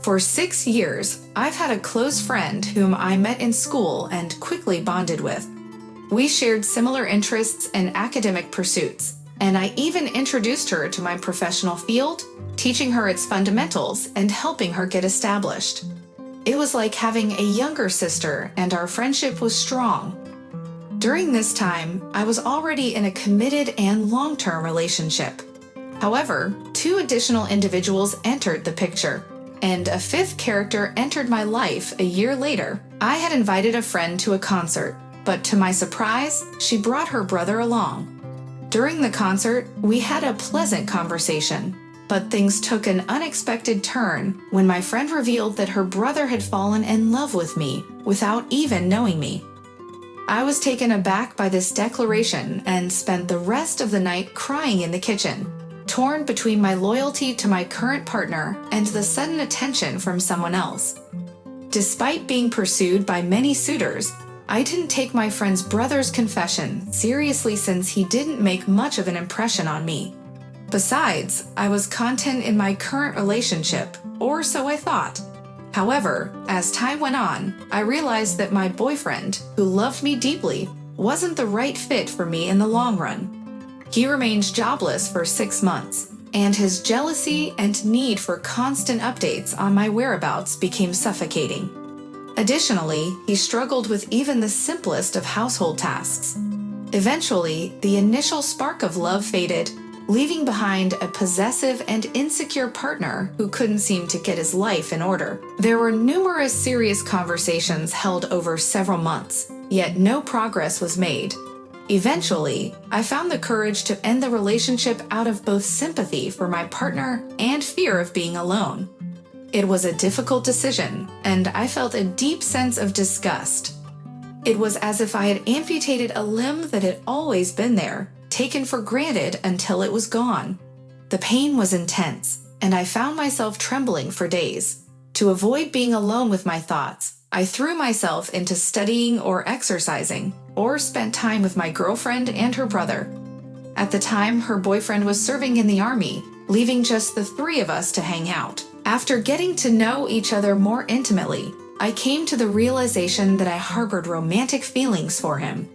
For 6 years, I've had a close friend whom I met in school and quickly bonded with. We shared similar interests and academic pursuits, and I even introduced her to my professional field, teaching her its fundamentals and helping her get established. It was like having a younger sister, and our friendship was strong. During this time, I was already in a committed and long-term relationship. However, 2 additional individuals entered the picture, and a 5th character entered my life a year later. I had invited a friend to a concert, but to my surprise, she brought her brother along. During the concert, we had a pleasant conversation, but things took an unexpected turn when my friend revealed that her brother had fallen in love with me without even knowing me. I was taken aback by this declaration and spent the rest of the night crying in the kitchen, torn between my loyalty to my current partner and the sudden attention from someone else. Despite being pursued by many suitors, I didn't take my friend's brother's confession seriously since he didn't make much of an impression on me. Besides, I was content in my current relationship, or so I thought. However, as time went on, I realized that my boyfriend, who loved me deeply, wasn't the right fit for me in the long run. He remained jobless for 6 months, and his jealousy and need for constant updates on my whereabouts became suffocating. Additionally, he struggled with even the simplest of household tasks. Eventually, the initial spark of love faded, leaving behind a possessive and insecure partner who couldn't seem to get his life in order. There were numerous serious conversations held over several months, yet no progress was made. Eventually, I found the courage to end the relationship out of both sympathy for my partner and fear of being alone. It was a difficult decision, and I felt a deep sense of disgust. It was as if I had amputated a limb that had always been there, taken for granted until it was gone. The pain was intense, and I found myself trembling for days. To avoid being alone with my thoughts, I threw myself into studying or exercising, or spent time with my girlfriend and her brother. At the time, her boyfriend was serving in the army, leaving just the 3 of us to hang out. After getting to know each other more intimately, I came to the realization that I harbored romantic feelings for him.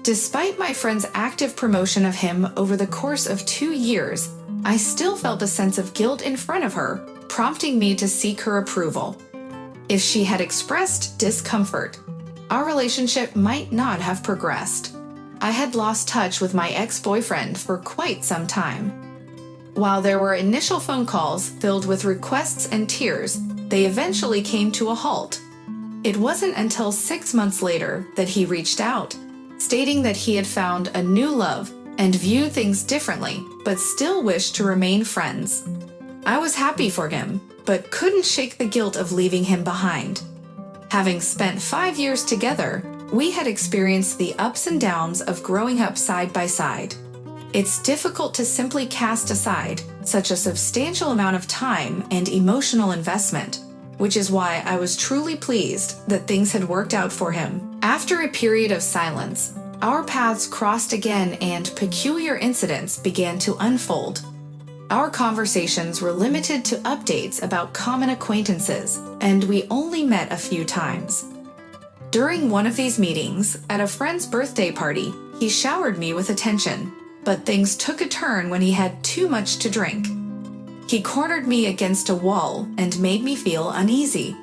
Despite my friend's active promotion of him over the course of 2 years, I still felt a sense of guilt in front of her, prompting me to seek her approval. If she had expressed discomfort, our relationship might not have progressed. I had lost touch with my ex-boyfriend for quite some time. While there were initial phone calls filled with requests and tears, they eventually came to a halt. It wasn't until 6 months later that he reached out, stating that he had found a new love and viewed things differently, but still wished to remain friends. I was happy for him, but couldn't shake the guilt of leaving him behind. Having spent 5 years together, we had experienced the ups and downs of growing up side by side. It's difficult to simply cast aside such a substantial amount of time and emotional investment, which is why I was truly pleased that things had worked out for him. After a period of silence, our paths crossed again and peculiar incidents began to unfold. Our conversations were limited to updates about common acquaintances, and we only met a few times. During one of these meetings, at a friend's birthday party, he showered me with attention, but things took a turn when he had too much to drink. He cornered me against a wall and made me feel uneasy.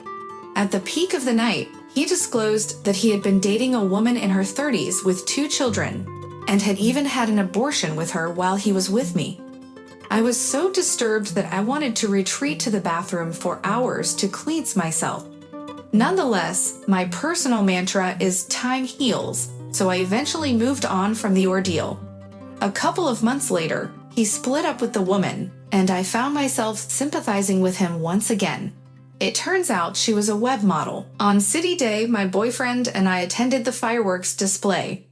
At the peak of the night, he disclosed that he had been dating a woman in her 30s with 2 children, and had even had an abortion with her while he was with me. I was so disturbed that I wanted to retreat to the bathroom for hours to cleanse myself. Nonetheless, my personal mantra is time heals, so I eventually moved on from the ordeal. A couple of months later, he split up with the woman, and I found myself sympathizing with him once again. It turns out she was a web model. On City Day, my boyfriend and I attended the fireworks display.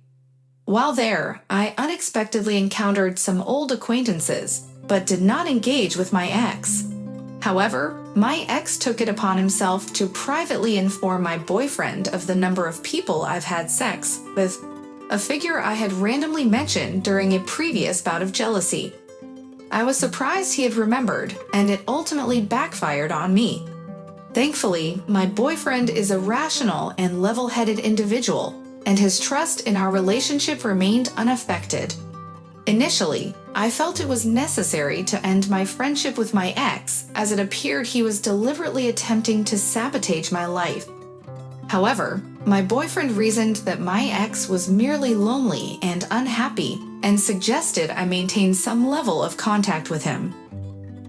While there, I unexpectedly encountered some old acquaintances, but did not engage with my ex. However, my ex took it upon himself to privately inform my boyfriend of the number of people I've had sex with, a figure I had randomly mentioned during a previous bout of jealousy. I was surprised he had remembered, and it ultimately backfired on me. Thankfully, my boyfriend is a rational and level-headed individual, and his trust in our relationship remained unaffected. Initially, I felt it was necessary to end my friendship with my ex, as it appeared he was deliberately attempting to sabotage my life. However, my boyfriend reasoned that my ex was merely lonely and unhappy and suggested I maintain some level of contact with him.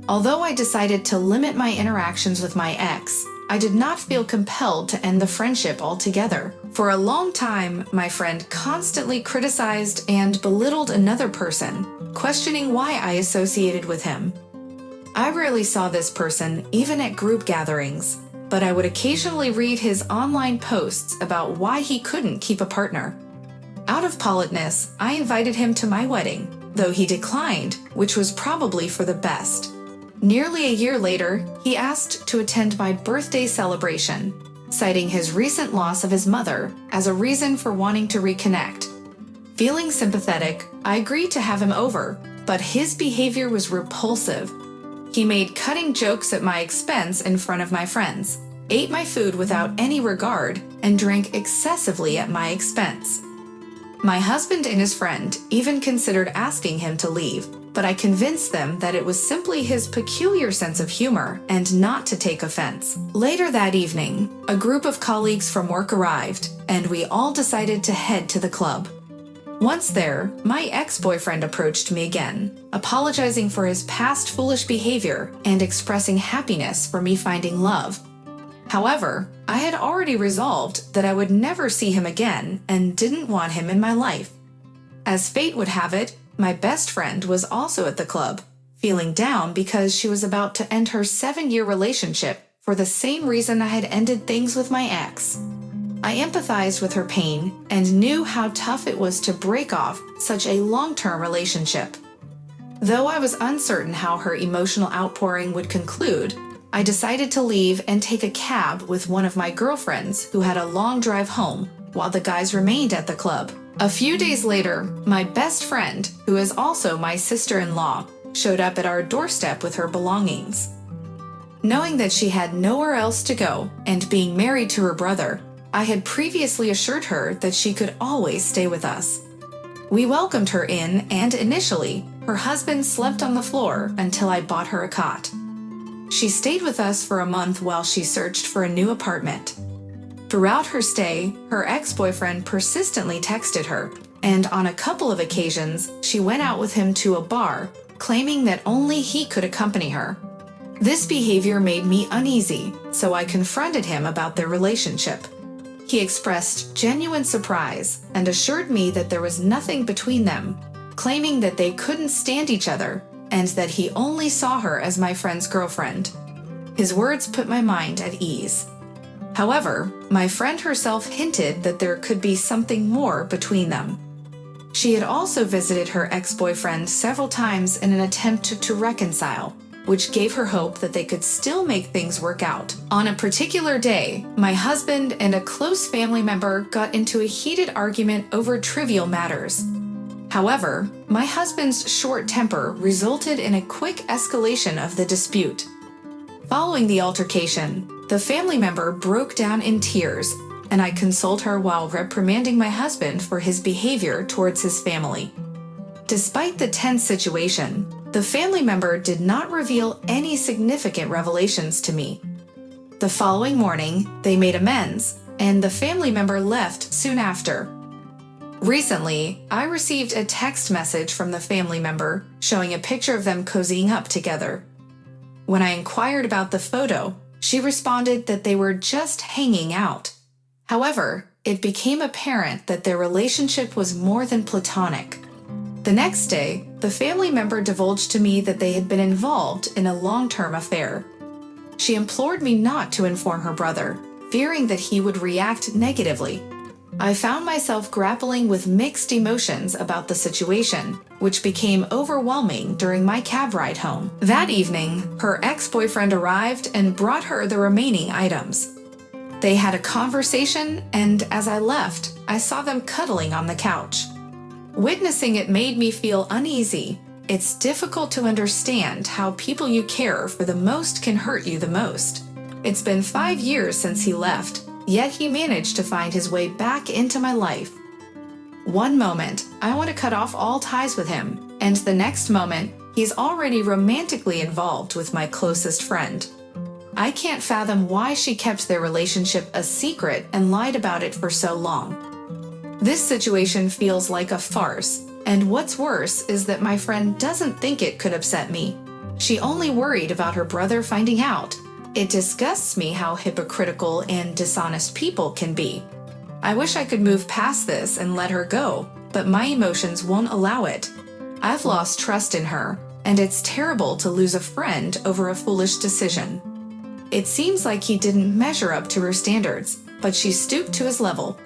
Although I decided to limit my interactions with my ex, I did not feel compelled to end the friendship altogether. For a long time, my friend constantly criticized and belittled another person, questioning why I associated with him. I rarely saw this person, even at group gatherings, but I would occasionally read his online posts about why he couldn't keep a partner. Out of politeness, I invited him to my wedding, though he declined, which was probably for the best. Nearly a year later, he asked to attend my birthday celebration, citing his recent loss of his mother as a reason for wanting to reconnect. Feeling sympathetic, I agreed to have him over, but his behavior was repulsive. He made cutting jokes at my expense in front of my friends, ate my food without any regard, and drank excessively at my expense. My husband and his friend even considered asking him to leave, but I convinced them that it was simply his peculiar sense of humor and not to take offense. Later that evening, a group of colleagues from work arrived, and we all decided to head to the club. Once there, my ex-boyfriend approached me again, apologizing for his past foolish behavior and expressing happiness for me finding love. However, I had already resolved that I would never see him again and didn't want him in my life. As fate would have it, my best friend was also at the club, feeling down because she was about to end her 7-year relationship for the same reason I had ended things with my ex. I empathized with her pain and knew how tough it was to break off such a long-term relationship. Though I was uncertain how her emotional outpouring would conclude, I decided to leave and take a cab with one of my girlfriends who had a long drive home while the guys remained at the club. A few days later, my best friend, who is also my sister-in-law, showed up at our doorstep with her belongings. Knowing that she had nowhere else to go and being married to her brother, I had previously assured her that she could always stay with us. We welcomed her in, and initially, her husband slept on the floor until I bought her a cot. She stayed with us for a month while she searched for a new apartment. Throughout her stay, her ex-boyfriend persistently texted her, and on a couple of occasions, she went out with him to a bar, claiming that only he could accompany her. This behavior made me uneasy, so I confronted him about their relationship. He expressed genuine surprise and assured me that there was nothing between them, claiming that they couldn't stand each other and that he only saw her as my friend's girlfriend. His words put my mind at ease. However, my friend herself hinted that there could be something more between them. She had also visited her ex-boyfriend several times in an attempt to reconcile, which gave her hope that they could still make things work out. On a particular day, my husband and a close family member got into a heated argument over trivial matters. However, my husband's short temper resulted in a quick escalation of the dispute. Following the altercation, the family member broke down in tears, and I consoled her while reprimanding my husband for his behavior towards his family. Despite the tense situation, the family member did not reveal any significant revelations to me. The following morning, they made amends, and the family member left soon after. Recently, I received a text message from the family member showing a picture of them cozying up together. When I inquired about the photo, she responded that they were just hanging out. However, it became apparent that their relationship was more than platonic. The next day, the family member divulged to me that they had been involved in a long-term affair. She implored me not to inform her brother, fearing that he would react negatively. I found myself grappling with mixed emotions about the situation, which became overwhelming during my cab ride home. That evening, her ex-boyfriend arrived and brought her the remaining items. They had a conversation, and as I left, I saw them cuddling on the couch. Witnessing it made me feel uneasy. It's difficult to understand how people you care for the most can hurt you the most. It's been 5 years since he left, yet he managed to find his way back into my life. One moment, I want to cut off all ties with him, and the next moment, he's already romantically involved with my closest friend. I can't fathom why she kept their relationship a secret and lied about it for so long. This situation feels like a farce, and what's worse is that my friend doesn't think it could upset me. She only worried about her brother finding out. It disgusts me how hypocritical and dishonest people can be. I wish I could move past this and let her go, but my emotions won't allow it. I've lost trust in her, and it's terrible to lose a friend over a foolish decision. It seems like he didn't measure up to her standards, but she stooped to his level.